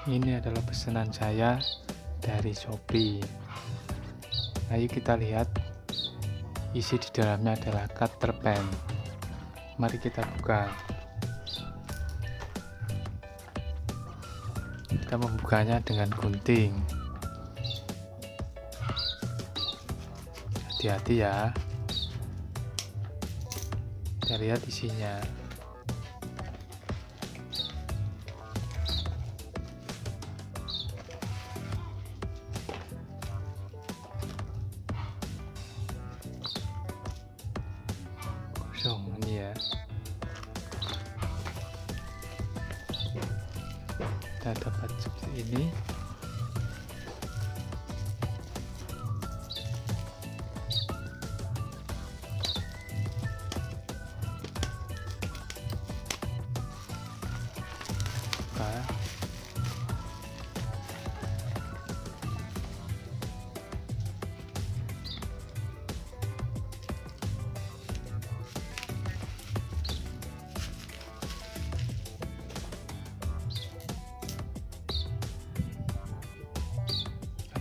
Ini adalah pesanan saya dari Shopee. Ayo kita lihat, isi di dalamnya adalah cutter pen. Mari kita buka. Kita membukanya dengan gunting. Hati-hati ya. Kita lihat isinya. Kosong ini ya. Kita dapat seperti ini.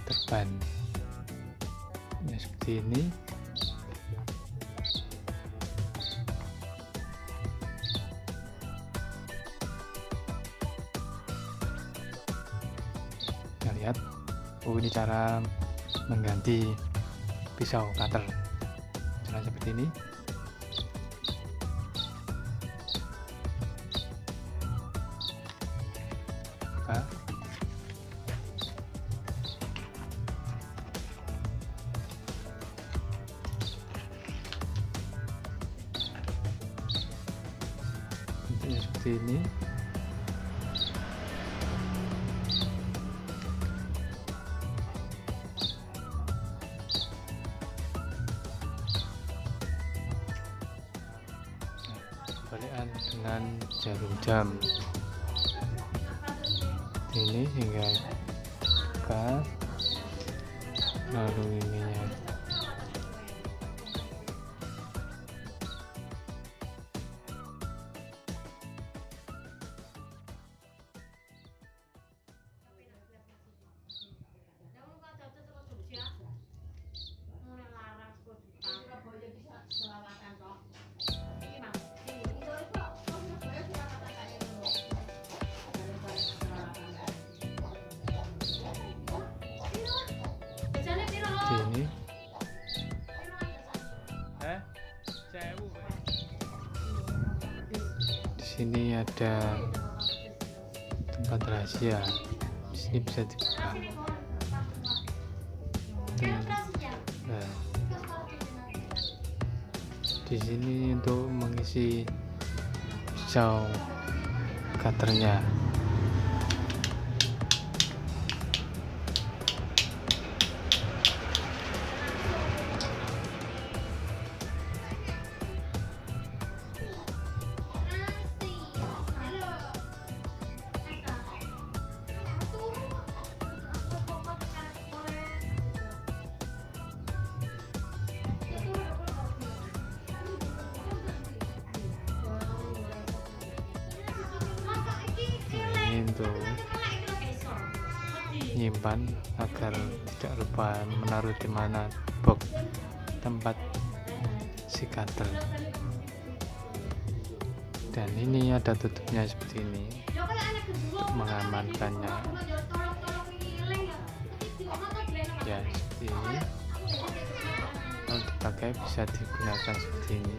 Depan ya, seperti ini. Kita lihat, ini cara mengganti pisau cutter. Cara seperti ini. Buka. Seperti ini. Balikan dengan jarum jam ini hingga buka, lalu ininya ini. Di sini ada tempat rahasia. Di sini bisa dibuka. Nah, di sini untuk mengisi pisau cutternya. Untuk nyimpan agar tidak lupa menaruh di mana box tempat si cutter. Dan ini ada tutupnya seperti ini untuk mengamankannya ya, seperti ini. Kalau dipakai bisa digunakan seperti ini.